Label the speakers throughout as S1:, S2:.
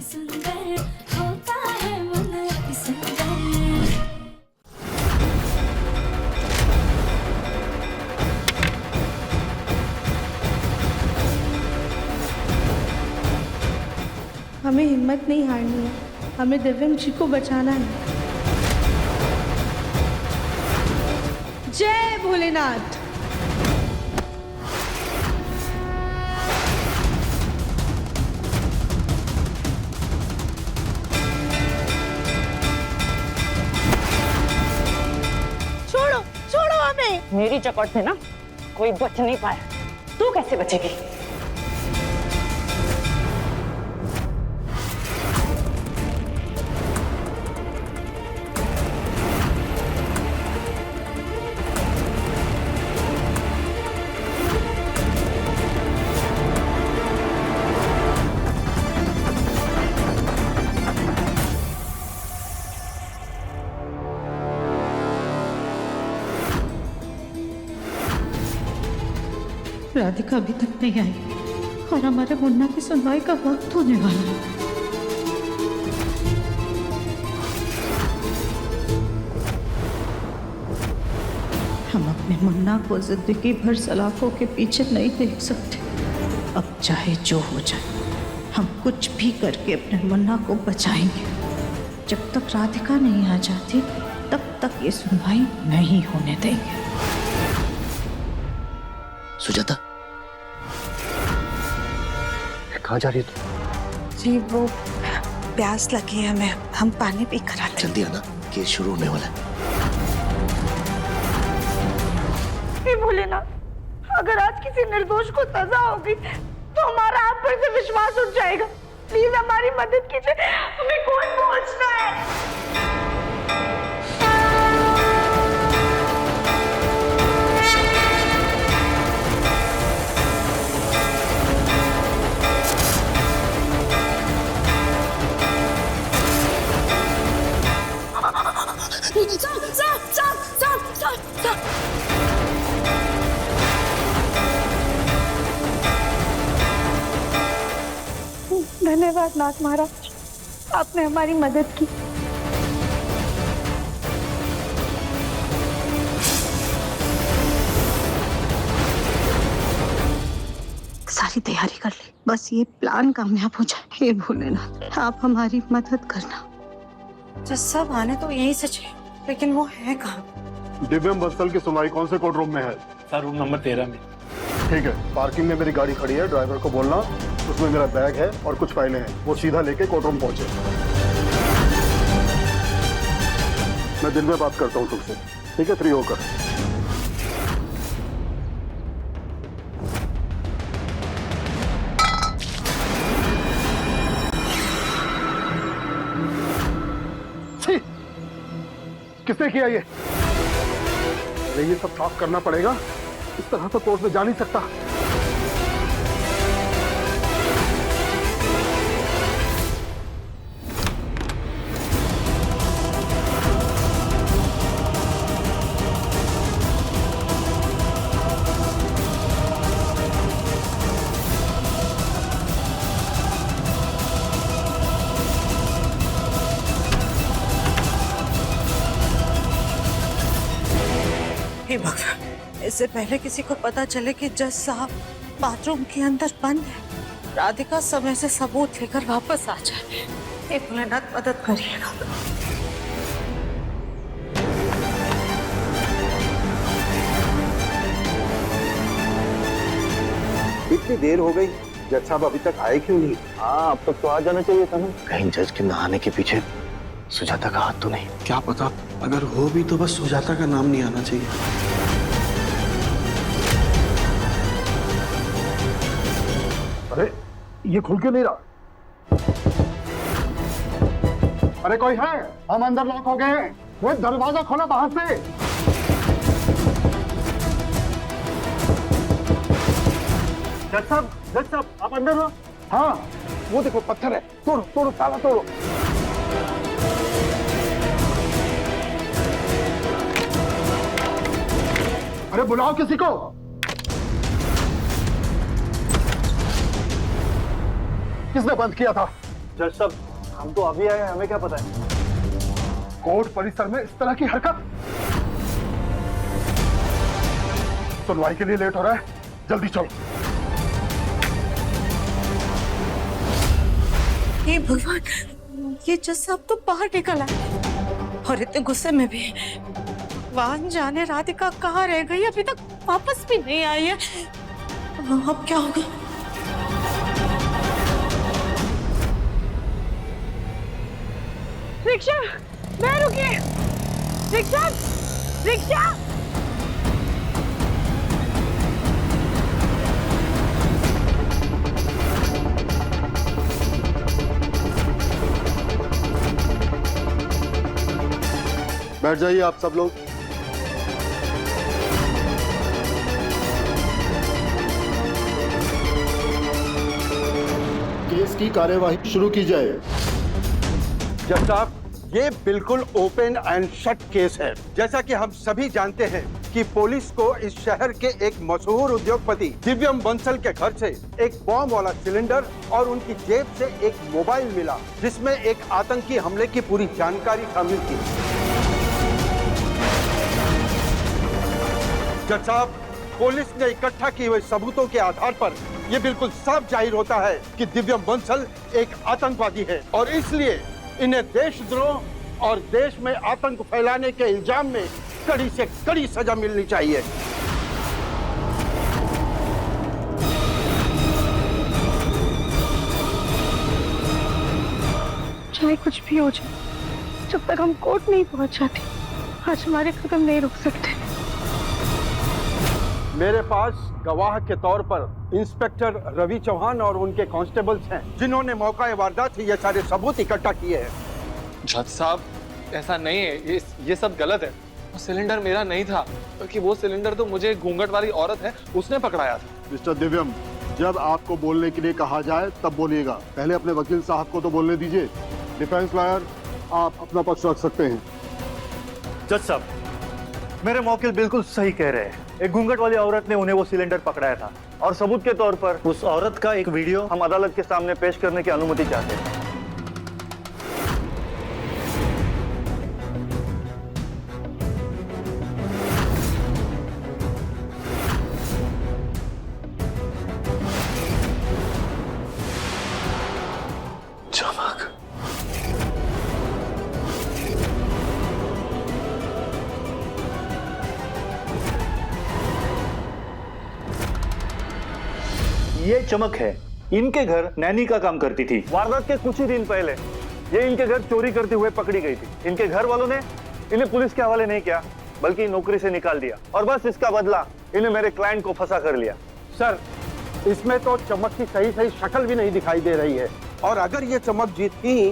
S1: सुंदर होता है मन अति सुंदर।
S2: हमें हिम्मत नहीं हारनी है, हमें दिव्यांग जी को बचाना है। जय भोलेनाथ। छोड़ो छोड़ो हमें।
S3: मेरी चकट से ना कोई बच नहीं पाया, तू कैसे बचेगी?
S2: राधिका अभी तक नहीं आई और हमारे मुन्ना की सुनवाई का वक्त होने वाला है। हम अपने मुन्ना को जिंदगी भर सलाखों के पीछे नहीं देख सकते। अब चाहे जो हो जाए, हम कुछ भी करके अपने मुन्ना को बचाएंगे। जब तक राधिका नहीं आ जाती, तब तक ये सुनवाई नहीं होने देंगे।
S4: सुजाता, कहाँ जा रही है तू?
S2: जी वो प्यास लगी है, हमें हम पानी पी कर आते।
S4: जल्दी आना, केस शुरू होने वाला है।
S2: हे भोलेनाथ, अगर आज किसी निर्दोष को सजा होगी तो हमारा आप पर से विश्वास उठ जाएगा। प्लीज हमारी मदद कीजिए, हमें कौन पहुंचना है। धन्यवाद नाथ महाराज, आपने हमारी मदद की। सारी तैयारी कर ली, बस ये प्लान कामयाब हो जाए। हे भोलेनाथ, आप हमारी मदद करना। सब आने तो यही सच है, लेकिन वो है कहाँ?
S5: दिव्यम बंसल की सुनवाई कौन से कोर्ट रूम में है?
S6: सर रूम नंबर 13 में।
S5: ठीक है, पार्किंग में मेरी गाड़ी खड़ी है, ड्राइवर को बोलना उसमें मेरा बैग है और कुछ फाइलें हैं, वो सीधा लेके कोर्ट रूम पहुंचे। मैं दिन में बात करता हूँ तुमसे, ठीक है? फ्री होकर। किसने किया ये? अरे ये सब साफ करना पड़ेगा, इस तरह तो कोर्ट में जा नहीं सकता।
S2: हे भगवान, इससे पहले किसी को पता चले कि जज साहब बाथरूम के अंदर बंद है, राधिका समय से सबूत लेकर वापस आ जाए। हे भोलेनाथ, मदद करिएगा।
S5: इतनी देर हो गई, जज साहब अभी तक आए क्यों नहीं?
S4: हाँ, अब तक तो आ जाना चाहिए था ना। कहीं जज के नहाने के पीछे सुजाता का हाथ तो नहीं?
S6: क्या पता, अगर हो भी तो बस सुजाता का नाम नहीं आना चाहिए।
S5: अरे ये खुल क्यों नहीं रहा? अरे कोई है? हम अंदर लॉक हो गए हैं, वो दरवाजा खोला बाहर से। जज साहब आप अंदर हो? हाँ, वो देखो पत्थर है, तोड़ो तोड़ो, ताला तोड़ो। अरे बुलाओ किसी को। किसने बंद किया था?
S4: जज साहब, हम तो अभी आए हैं, हमें क्या पता है?
S5: कोर्ट परिसर में इस तरह की हरकत। सुनवाई के लिए लेट हो रहा है, जल्दी चलो।
S2: हे भगवान, ये जज साहब तो बाहर निकल आए और इतने गुस्से में भी। भगवान जाने राधिका कहाँ रह गई, अभी तक वापस भी नहीं आई है। अब क्या होगा?
S3: रिक्शा, मैं रुकिए। Rickshaw, rickshaw.
S5: बैठ जाइए आप सब लोग। केस की कार्यवाही शुरू की जाए।
S7: जज साहब, ये बिल्कुल ओपन एंड शट केस है। जैसा कि हम सभी जानते हैं कि पुलिस को इस शहर के एक मशहूर उद्योगपति दिव्यम बंसल के घर से एक बॉम्ब वाला सिलेंडर और उनकी जेब से एक मोबाइल मिला, जिसमें एक आतंकी हमले की पूरी जानकारी शामिल थी। जज साहब, पुलिस ने इकट्ठा किए हुए सबूतों के आधार पर यह बिल्कुल साफ जाहिर होता है कि दिव्यम बंसल एक आतंकवादी है और इसलिए इन्हें देशद्रोह और देश में आतंक फैलाने के इल्जाम में कड़ी से कड़ी सजा मिलनी चाहिए।
S8: चाहे कुछ भी हो जाए, जब तक हम कोर्ट नहीं पहुंच जाते, आज हमारे कदम नहीं रुक सकते।
S7: मेरे पास गवाह के तौर पर इंस्पेक्टर रवि चौहान और उनके कांस्टेबल्स हैं, जिन्होंने मौका वारदात ये सारे सबूत इकट्ठा किए हैं।
S9: जज साहब, ऐसा नहीं है, ये सब गलत है। वो सिलेंडर मेरा नहीं था, क्योंकि वो सिलेंडर तो मुझे घूंघट वाली औरत है उसने पकड़ाया था।
S5: मिस्टर दिव्यम, जब आपको बोलने के लिए कहा जाए तब बोलिएगा, पहले अपने वकील साहब को तो बोलने दीजिए। डिफेंस लॉयर, आप अपना पक्ष रख सकते हैं।
S4: जज साहब, मेरे मौकिल बिल्कुल सही कह रहे हैं। एक घूंघट वाली औरत ने उन्हें वो सिलेंडर पकड़ाया था और सबूत के तौर पर उस औरत का एक वीडियो हम अदालत के सामने पेश करने की अनुमति चाहते हैं।
S6: चमक,
S4: ये चमक है, इनके घर नैनी का काम करती थी। वारदात के कुछ ही दिन पहले ये इनके घर चोरी करते हुए पकड़ी गई थी। इनके घर वालों ने इन्हें पुलिस के हवाले नहीं किया, बल्कि नौकरी से निकाल दिया और बस इसका बदला इन्हें मेरे क्लाइंट को फंसा कर लिया।
S7: सर, इसमें तो चमक की सही सही शक्ल भी नहीं दिखाई दे रही है, और अगर ये चमक जीतती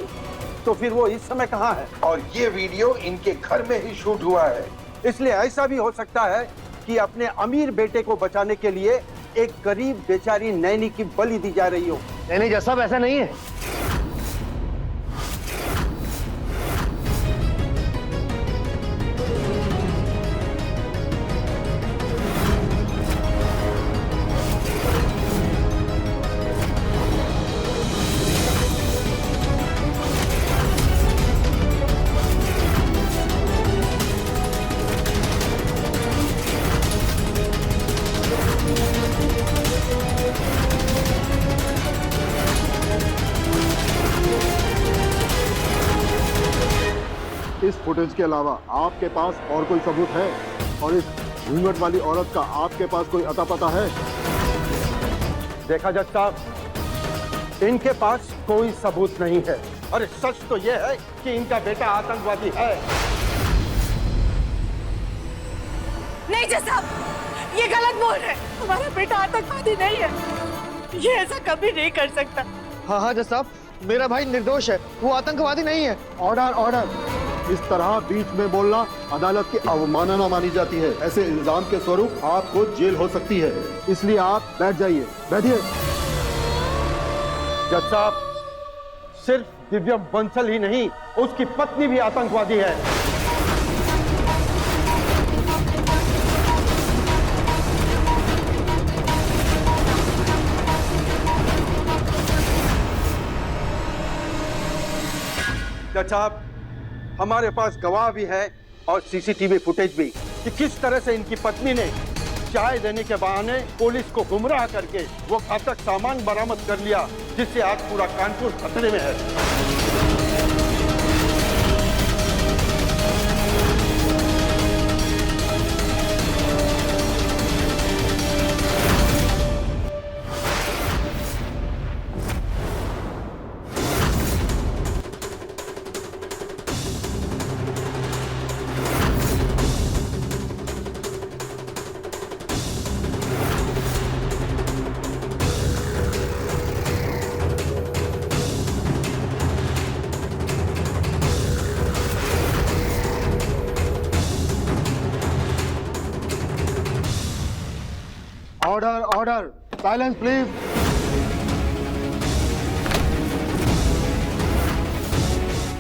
S7: तो फिर वो इस समय कहाँ है? और ये वीडियो इनके घर में ही शूट हुआ है, इसलिए ऐसा भी हो सकता है कि अपने अमीर बेटे को बचाने के लिए एक गरीब बेचारी नैनी की बलि दी जा रही हो।
S4: नहीं जज साहब, ऐसा नहीं है।
S5: इस फुटेज के अलावा आपके पास और कोई सबूत है? और इस घूंघट वाली औरत का आपके पास कोई अता पता है?
S7: देखा जज साहब, इनके पास कोई सबूत नहीं है। अरे सच तो यह है कि इनका बेटा आतंकवादी है।
S2: नहीं जज साहब, ये गलत बोल रहे। हमारा बेटा आतंकवादी नहीं है, ये ऐसा कभी नहीं कर सकता।
S10: हाँ जज साहब, मेरा भाई निर्दोष है, वो आतंकवादी नहीं है।
S5: Order order. इस तरह बीच में बोलना अदालत की अवमानना मानी जाती है। ऐसे इल्जाम के स्वरूप आपको जेल हो सकती है, इसलिए आप बैठ जाइए। बैठिए।
S7: जज साहब, सिर्फ दिव्यम बंसल ही नहीं, उसकी पत्नी भी आतंकवादी है। जज साहब, हमारे पास गवाह भी है और सीसीटीवी फुटेज भी कि किस तरह से इनकी पत्नी ने चाय देने के बहाने पुलिस को गुमराह करके वो घातक सामान बरामद कर लिया, जिससे आज पूरा कानपुर खतरे में है।
S5: Order order, silence please.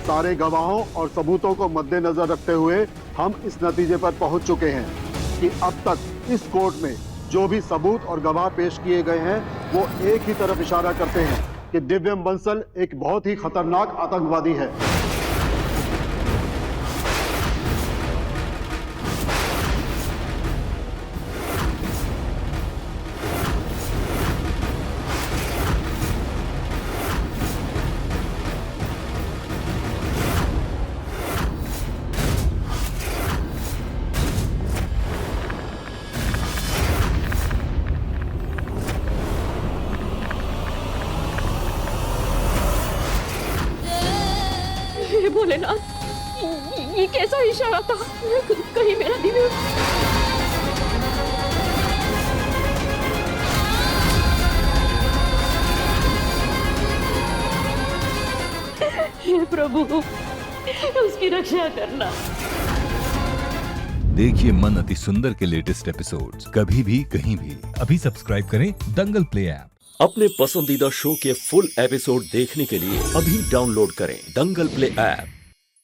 S5: सारे गवाहों और सबूतों को मद्देनजर रखते हुए हम इस नतीजे पर पहुंच चुके हैं कि अब तक इस कोर्ट में जो भी सबूत और गवाह पेश किए गए हैं वो एक ही तरफ इशारा करते हैं कि दिव्यम बंसल एक बहुत ही खतरनाक आतंकवादी है।
S8: हे भोलेनाथ, ये कैसा इशारा था? कहीं मेरा दिव्य हे प्रभु, उसकी रक्षा करना।
S11: देखिए मन अति सुंदर के लेटेस्ट एपिसोड्स कभी भी कहीं भी। अभी सब्सक्राइब करें दंगल प्ले ऐप।
S12: अपने पसंदीदा शो के फुल एपिसोड देखने के लिए अभी डाउनलोड करें दंगल प्ले ऐप।